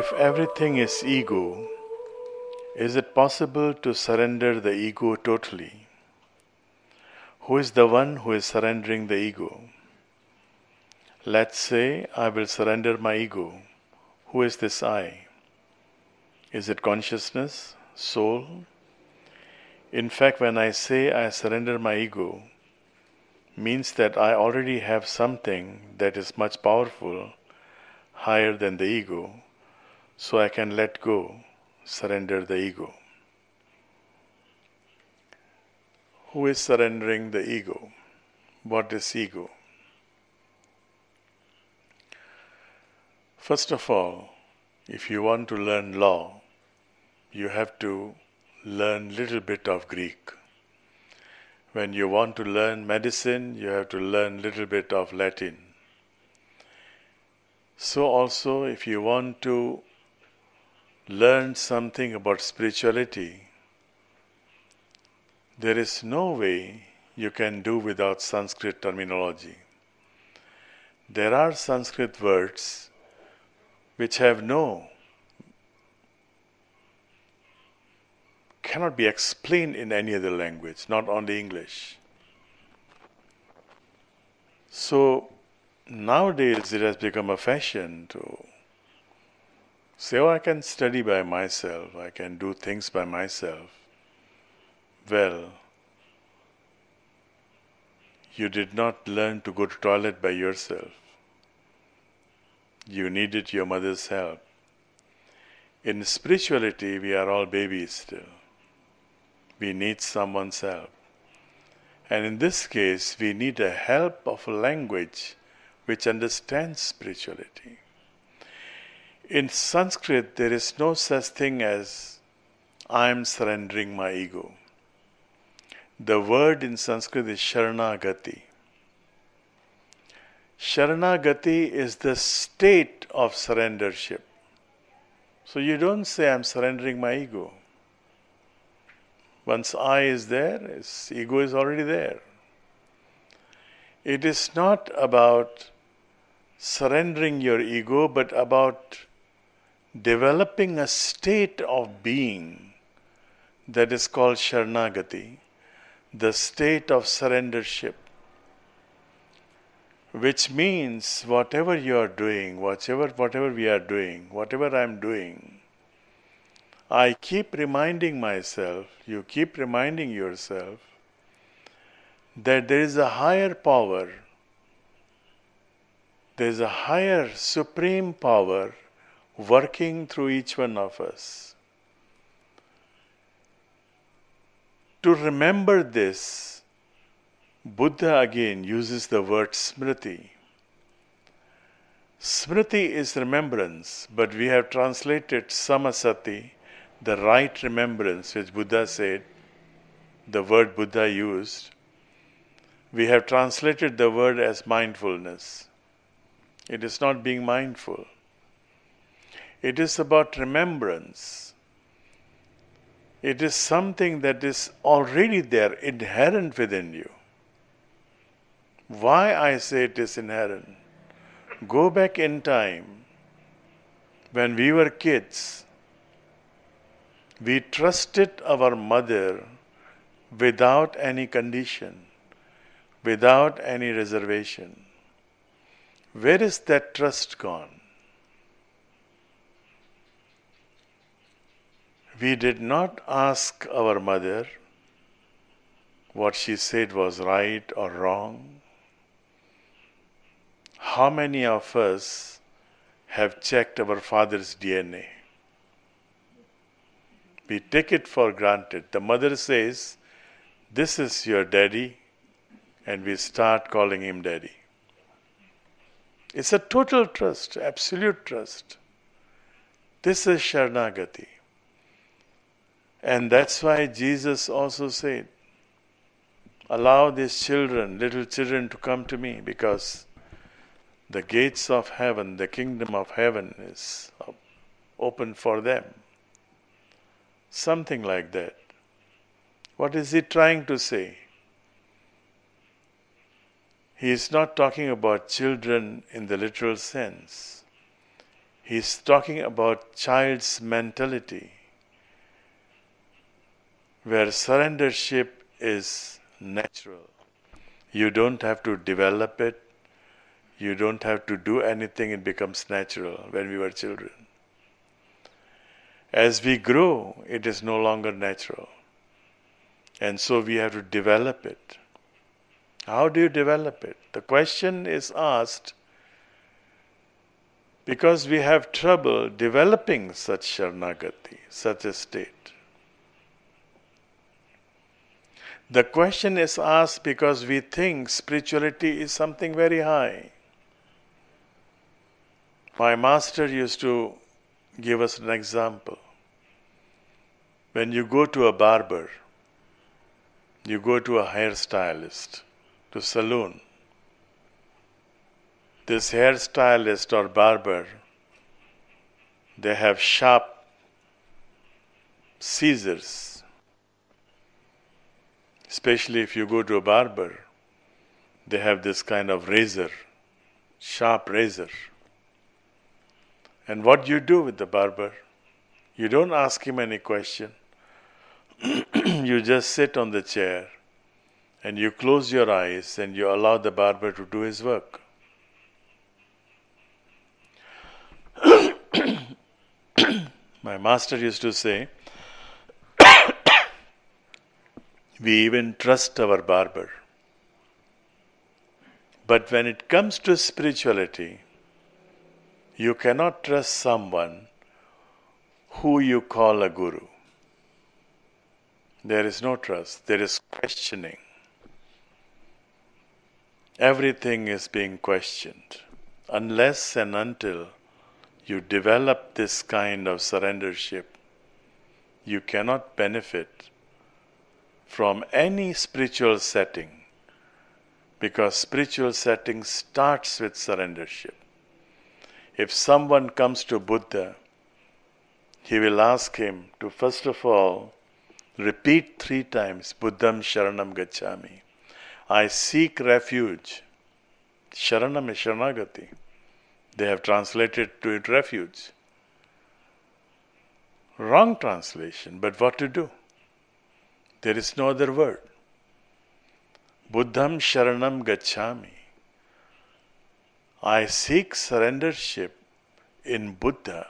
If everything is ego, is it possible to surrender the ego totally? Who is the one who is surrendering the ego? Let's say I will surrender my ego. Who is this I? Is it consciousness, soul? In fact, when I say I surrender my ego, means that I already have something that is much powerful, higher than the ego, so I can let go, surrender the ego. Who is surrendering the ego? What is ego? First of all, if you want to learn law, you have to learn little bit of Greek. When you want to learn medicine, you have to learn little bit of Latin. So also, if you want to learn something about spirituality, there is no way you can do without Sanskrit terminology. There are Sanskrit words which cannot be explained in any other language, not only English. So nowadays it has become a fashion to say, I can study by myself, I can do things by myself. Well, you did not learn to go to toilet by yourself. You needed your mother's help. In spirituality, we are all babies still. We need someone's help. And in this case, we need a help of a language which understands spirituality. In Sanskrit, there is no such thing as I am surrendering my ego. The word in Sanskrit is Saranagati. Saranagati is the state of surrendership. So you don't say I am surrendering my ego. Once I is there, ego is already there. It is not about surrendering your ego, but about developing a state of being that is called Saranagati, the state of surrendership, which means whatever you are doing, whatever we are doing, whatever I am doing, I keep reminding myself, you keep reminding yourself that there is a higher power, there is a higher supreme power working through each one of us. To remember this, Buddha again uses the word smriti. Smriti is remembrance, but we have translated samasati, the right remembrance, which Buddha said, the word Buddha used. We have translated the word as mindfulness. It is not being mindful. It is about remembrance. It is something that is already there, inherent within you. Why I say it is inherent? Go back in time. When we were kids, we trusted our mother without any condition, without any reservation. Where is that trust gone? We did not ask our mother what she said was right or wrong. How many of us have checked our father's DNA? We take it for granted. The mother says, "This is your daddy," and we start calling him daddy. It's a total trust, absolute trust. This is Saranagati. And that's why Jesus also said, allow these children, little children, to come to me, because the gates of heaven, the kingdom of heaven is open for them. Something like that. What is he trying to say? He is not talking about children in the literal sense. He's talking about child's mentality, where surrendership is natural. You don't have to develop it. You don't have to do anything. It becomes natural when we were children. As we grow, it is no longer natural. And so we have to develop it. How do you develop it? The question is asked because we have trouble developing such Saranagati, such a state. The question is asked because we think spirituality is something very high. My master used to give us an example. When you go to a barber, you go to a hairstylist, to salon. This hairstylist or barber, they have sharp scissors. Especially if you go to a barber, they have this kind of razor, sharp razor. And what do you do with the barber? You don't ask him any question. You just sit on the chair and you close your eyes and you allow the barber to do his work. My master used to say, we even trust our barber. But when it comes to spirituality, you cannot trust someone who you call a guru. There is no trust, there is questioning. Everything is being questioned. Unless and until you develop this kind of surrendership, you cannot benefit from any spiritual setting, because spiritual setting starts with surrendership. If someone comes to Buddha, he will ask him to first of all repeat 3 times, Buddham Sharanam Gacchami. I seek refuge. Sharanam is Saranagati. They have translated to it refuge. Wrong translation, but what to do? There is no other word. Buddham Sharanam Gacchami. I seek surrendership in Buddha,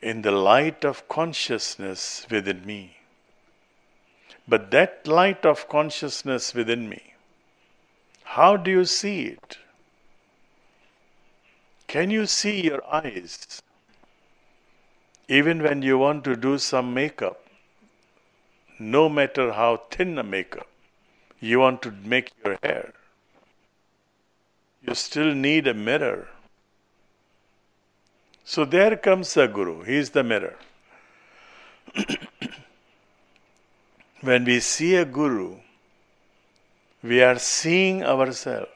in the light of consciousness within me. But that light of consciousness within me, how do you see it? Can you see your eyes? Even when you want to do some makeup, no matter how thin a makeup, you want to make your hair, you still need a mirror. So there comes a guru, he is the mirror. When we see a guru, we are seeing ourselves.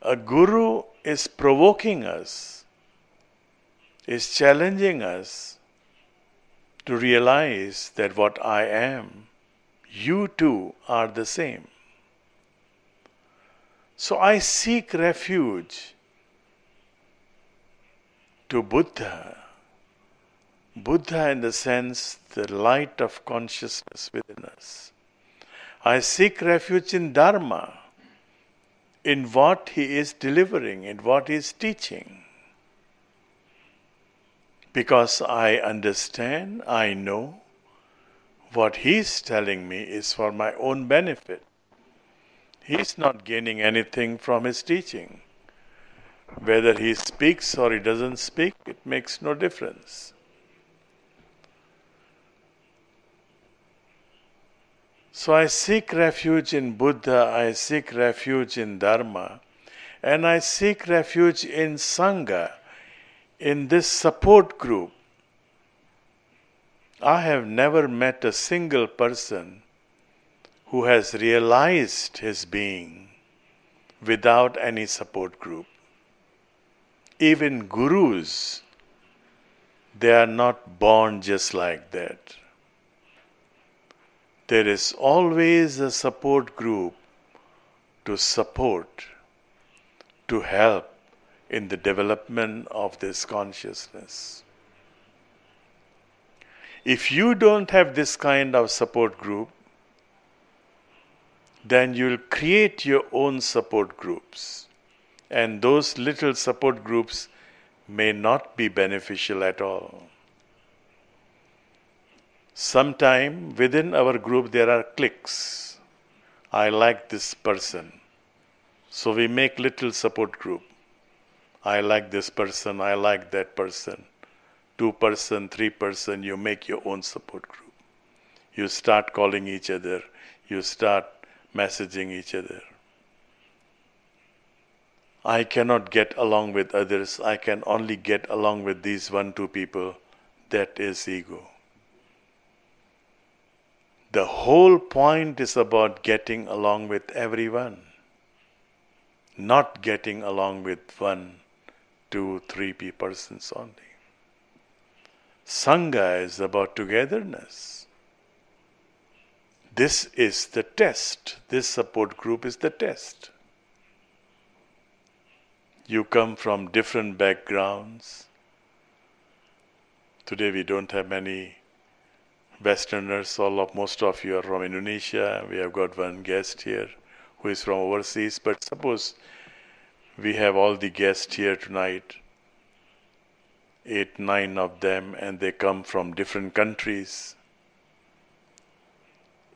A guru is provoking us, is challenging us to realize that what I am, you too are the same. So I seek refuge to Buddha. Buddha in the sense, the light of consciousness within us. I seek refuge in Dharma, in what he is delivering, in what he is teaching. Because I understand, I know, what he is telling me is for my own benefit. He is not gaining anything from his teaching. Whether he speaks or he doesn't speak, it makes no difference. So I seek refuge in Buddha, I seek refuge in Dharma, and I seek refuge in Sangha, in this support group. I have never met a single person who has realized his being without any support group. Even gurus, they are not born just like that. There is always a support group to support, to help, in the development of this consciousness. If you don't have this kind of support group, then you'll create your own support groups. And those little support groups may not be beneficial at all. Sometime within our group there are cliques. I like this person. So we make little support group. I like this person, I like that person. 2-person, 3-person, you make your own support group. You start calling each other. You start messaging each other. I cannot get along with others. I can only get along with these 1-2 people. That is ego. The whole point is about getting along with everyone. Not getting along with 1, 2, 3 persons only. Sangha is about togetherness. This is the test. This support group is the test. You come from different backgrounds. Today we don't have many Westerners. Most of you are from Indonesia. We have got one guest here who is from overseas. But suppose we have all the guests here tonight, 8, 9 of them, and they come from different countries.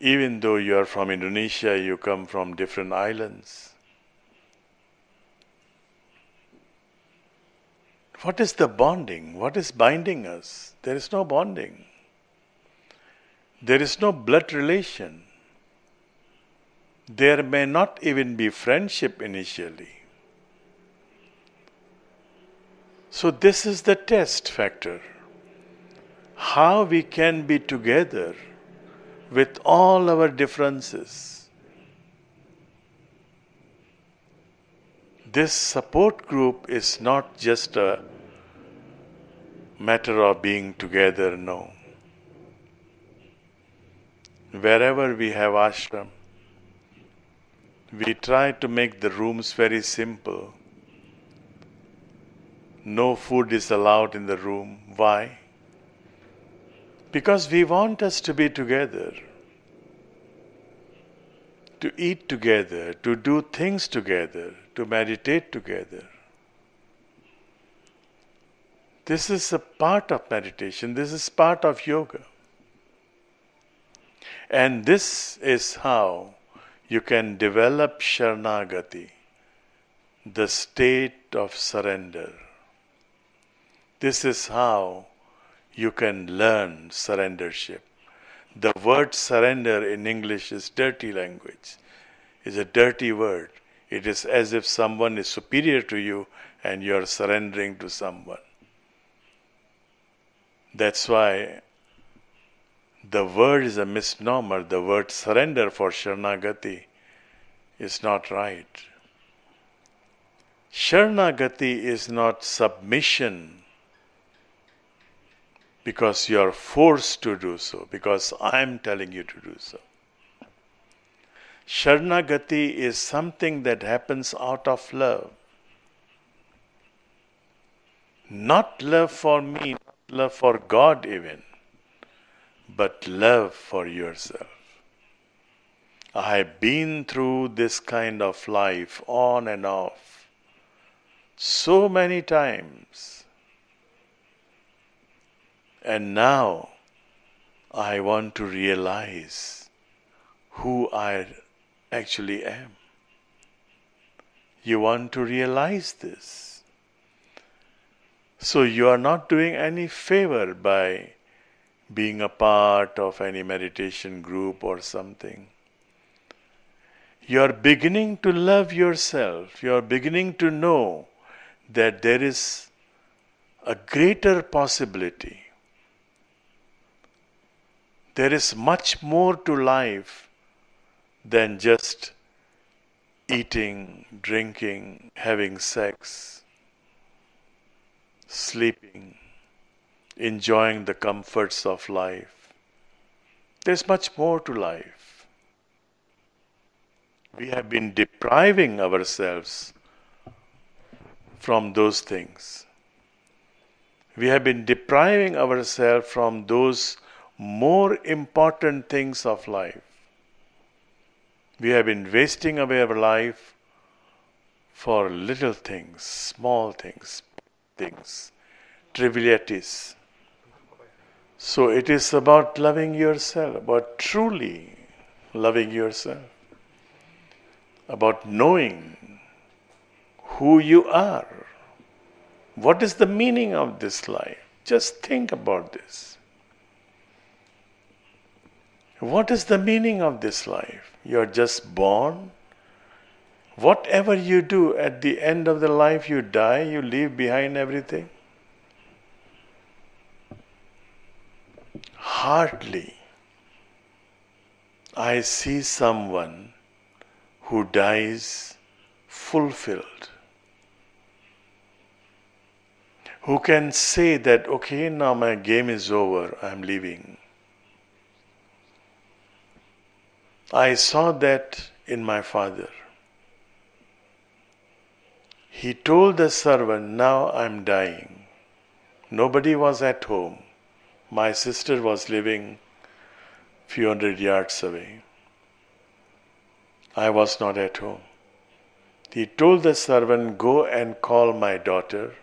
Even though you are from Indonesia, you come from different islands. What is the bonding? What is binding us? There is no bonding. There is no blood relation. There may not even be friendship initially. So this is the test factor. How we can be together with all our differences. This support group is not just a matter of being together, no. Wherever we have ashram, we try to make the rooms very simple. No food is allowed in the room. Why? Because we want us to be together, to eat together, to do things together, to meditate together. This is a part of meditation. This is part of yoga. And this is how you can develop Saranagati, the state of surrender. This is how you can learn surrendership. The word surrender in English is dirty language. It's a dirty word. It is as if someone is superior to you and you are surrendering to someone. That's why the word is a misnomer. The word surrender for Saranagati is not right. Saranagati is not submission because you are forced to do so, because I am telling you to do so. Saranagati is something that happens out of love. Not love for me, not love for God even, but love for yourself. I have been through this kind of life on and off so many times. And now I want to realize who I actually am. You want to realize this. So you are not doing any favor by being a part of any meditation group or something. You are beginning to love yourself. You are beginning to know that there is a greater possibility. There is much more to life than just eating, drinking, having sex, sleeping, enjoying the comforts of life. There's much more to life. We have been depriving ourselves from those things. We have been depriving ourselves from those more important things of life. We have been wasting away our life for little things, small things, trivialities. So it is about loving yourself, about truly loving yourself, about knowing who you are. What is the meaning of this life? Just think about this. What is the meaning of this life? You are just born. Whatever you do, at the end of the life you die, you leave behind everything. Hardly I see someone who dies fulfilled, who can say that, okay, now my game is over, I am leaving. I saw that in my father. He told the servant, now I am dying. Nobody was at home. My sister was living few hundred yards away. I was not at home. He told the servant, go and call my daughter.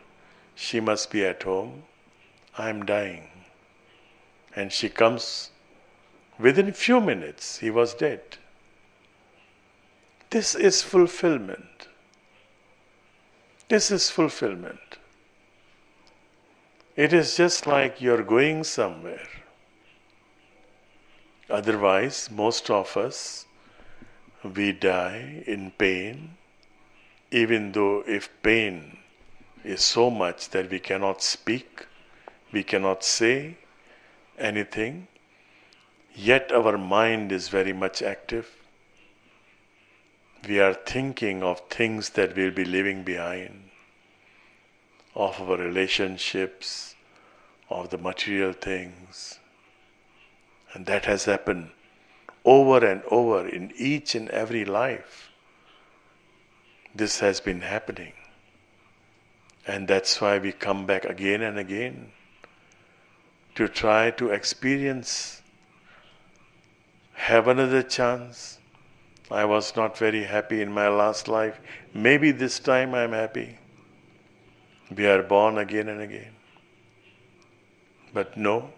She must be at home. I am dying. And she comes. Within few minutes, he was dead. This is fulfillment. This is fulfillment. It is just like you're going somewhere. Otherwise, most of us, we die in pain, even though if pain is so much that we cannot speak, we cannot say anything, yet our mind is very much active. We are thinking of things that we'll be leaving behind, of our relationships, of the material things. And that has happened over and over in each and every life. This has been happening. And that's why we come back again and again to try to experience, have another chance. I was not very happy in my last life. Maybe this time I am happy. We are born again and again. But no,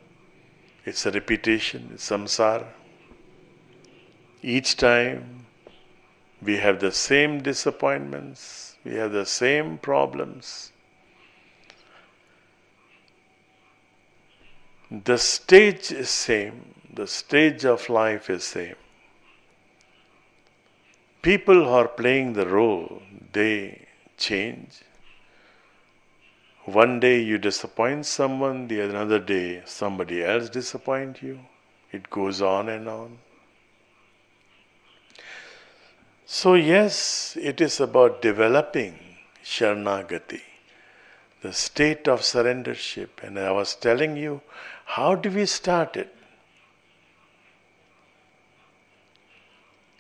it's a repetition, it's samsara. Each time we have the same disappointments, we have the same problems. The stage is same, the stage of life is same. People who are playing the role, they change. One day you disappoint someone, the another day somebody else disappoints you. It goes on and on. So yes, it is about developing Saranagati, the state of surrendership. And I was telling you, how do we start it?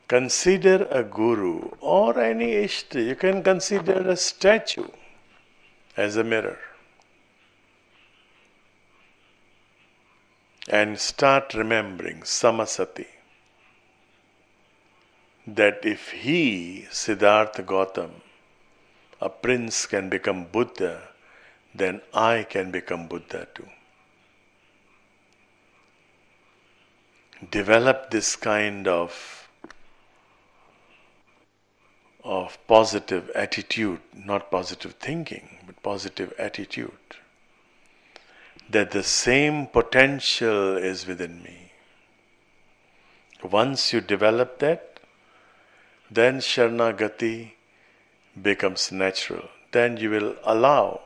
Consider a guru or any ishta. You can consider a statue as a mirror. And start remembering Samasati. That if he, Siddhartha Gautam, a prince, can become Buddha, then I can become Buddha too. Develop this kind of positive attitude, not positive thinking, but positive attitude. That the same potential is within me. Once you develop that, then Saranagati becomes natural. Then you will allow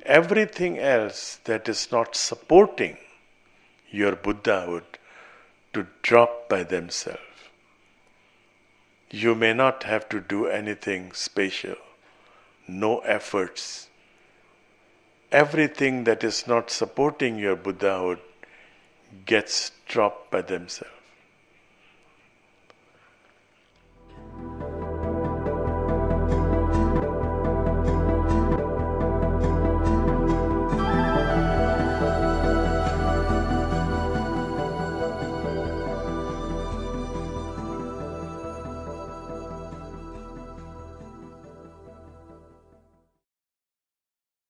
everything else that is not supporting your Buddhahood to drop by themselves. You may not have to do anything special, no efforts. Everything that is not supporting your Buddhahood gets dropped by themselves.